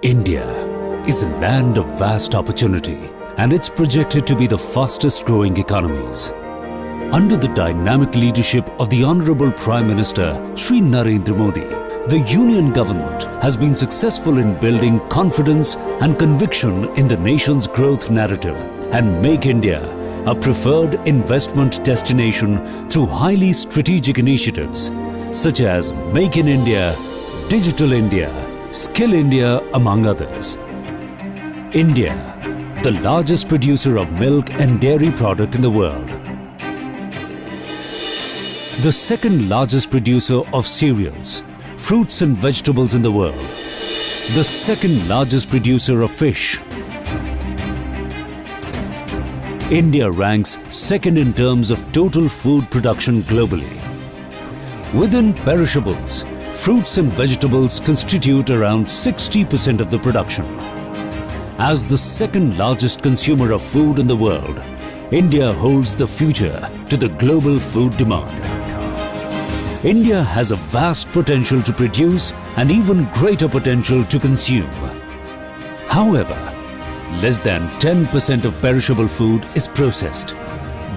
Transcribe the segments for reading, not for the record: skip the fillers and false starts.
India is a land of vast opportunity, and it's projected to be the fastest growing economies. Under the dynamic leadership of the Honorable Prime Minister Shri Narendra Modi, the Union Government has been successful in building confidence and conviction in the nation's growth narrative and make India a preferred investment destination through highly strategic initiatives such as Make in India, Digital India, Skill India, among others. India, the largest producer of milk and dairy product in the world. The second largest producer of cereals, fruits and vegetables in the world. The second largest producer of fish. India ranks second in terms of total food production globally. Within perishables, fruits and vegetables constitute around 60% of the production. As the second largest consumer of food in the world, India holds the future to the global food demand. India has a vast potential to produce and even greater potential to consume. However, less than 10% of perishable food is processed.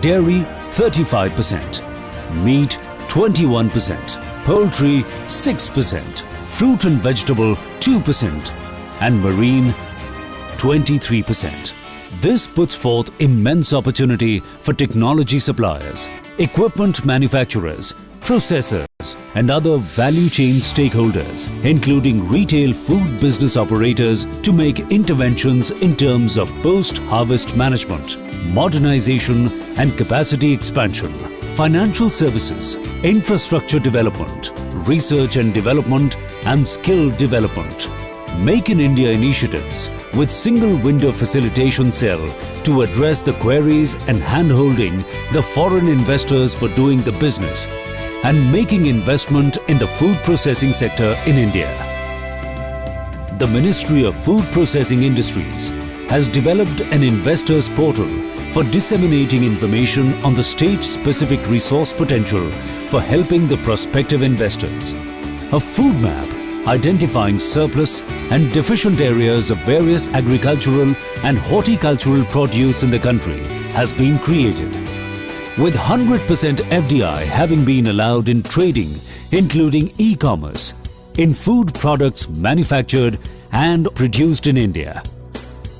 Dairy 35%, meat 21%, poultry 6%, fruit and vegetable 2%, and marine 23%. This puts forth immense opportunity for technology suppliers, equipment manufacturers, processors, and other value chain stakeholders, including retail food business operators, to make interventions in terms of post-harvest management, modernization and capacity expansion, financial services, infrastructure development, research and development, and skill development. Make in India initiatives with single window facilitation cell to address the queries and handholding the foreign investors for doing the business and making investment in the food processing sector in India. The Ministry of Food Processing Industries has developed an investors portal for disseminating information on the state-specific resource potential for helping the prospective investors. A food map identifying surplus and deficient areas of various agricultural and horticultural produce in the country has been created. With 100% FDI having been allowed in trading, including e-commerce, in food products manufactured and produced in India.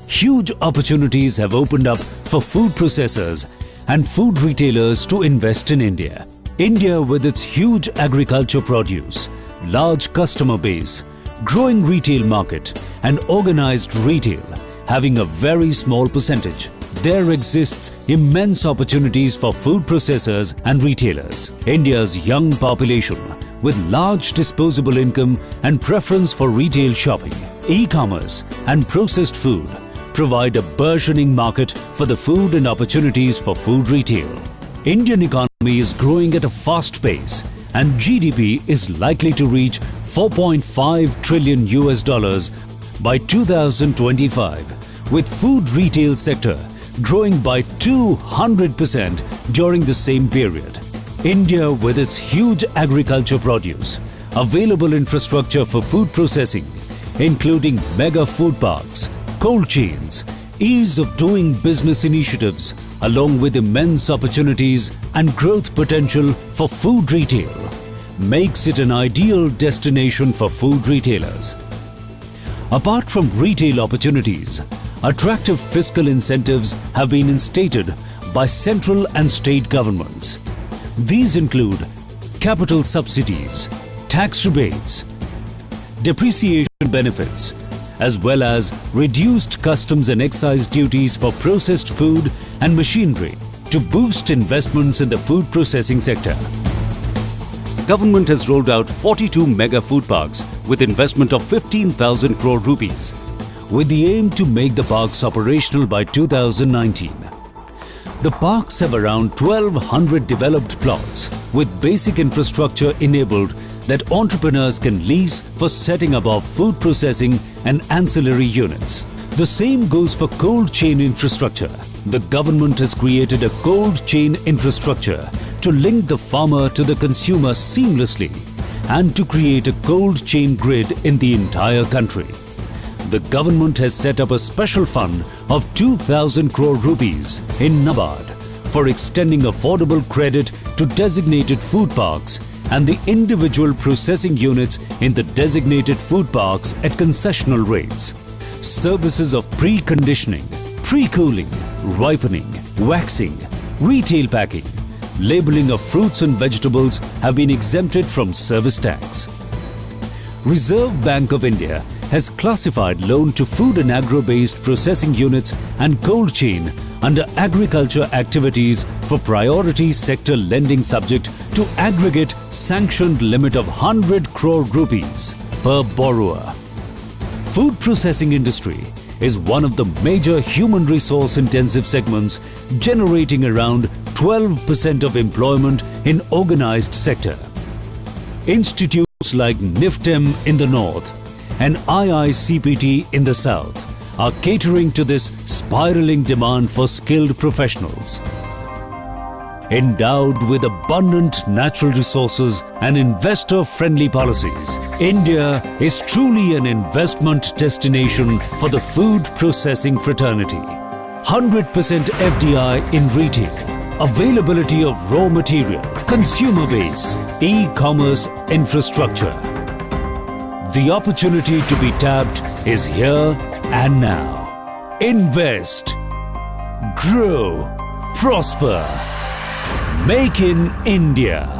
Huge opportunities have opened up for food processors and food retailers to invest in India. India, with its huge agriculture produce, large customer base, growing retail market, and organized retail, having a very small percentage, there exists immense opportunities for food processors and retailers. India's young population, with large disposable income and preference for retail shopping, e-commerce and processed food, provide a burgeoning market for the food and opportunities for food retail. Indian economy is growing at a fast pace, and GDP is likely to reach $4.5 trillion by 2025, with food retail sector growing by 200% during the same period. India, with its huge agriculture produce, available infrastructure for food processing, including mega food parks, cold chains, ease of doing business initiatives, along with immense opportunities and growth potential for food retail, makes it an ideal destination for food retailers. Apart from retail opportunities, attractive fiscal incentives have been instated by central and state governments. These include capital subsidies, tax rebates, depreciation benefits, as well as reduced customs and excise duties for processed food and machinery to boost investments in the food processing sector. Government has rolled out 42 mega food parks with investment of 15,000 crore rupees, with the aim to make the parks operational by 2019. The parks have around 1,200 developed plots with basic infrastructure enabled that entrepreneurs can lease for setting up of food processing and ancillary units. The same goes for cold chain infrastructure. The government has created a cold chain infrastructure to link the farmer to the consumer seamlessly and to create a cold chain grid in the entire country. the government has set up a special fund of 2,000 crore rupees in NABARD for extending affordable credit to designated food parks and the individual processing units in the designated food parks at concessional rates. Services of preconditioning, pre-cooling, ripening, waxing, retail packing, labeling of fruits and vegetables have been exempted from service tax. Reserve Bank of India has classified loan to food and agro-based processing units and cold chain under agriculture activities for priority sector lending subject to aggregate sanctioned limit of 100 crore rupees per borrower. Food processing industry is one of the major human resource intensive segments, generating around 12% of employment in organized sector. Institutes like NIFTEM in the north and IICPT in the south are catering to this spiraling demand for skilled professionals. Endowed with abundant natural resources and investor-friendly policies, India is truly an investment destination for the food processing fraternity. 100% FDI in retail, availability of raw material, consumer base, e-commerce infrastructure. The opportunity to be tapped is here and now. Invest, grow, prosper. Make in India.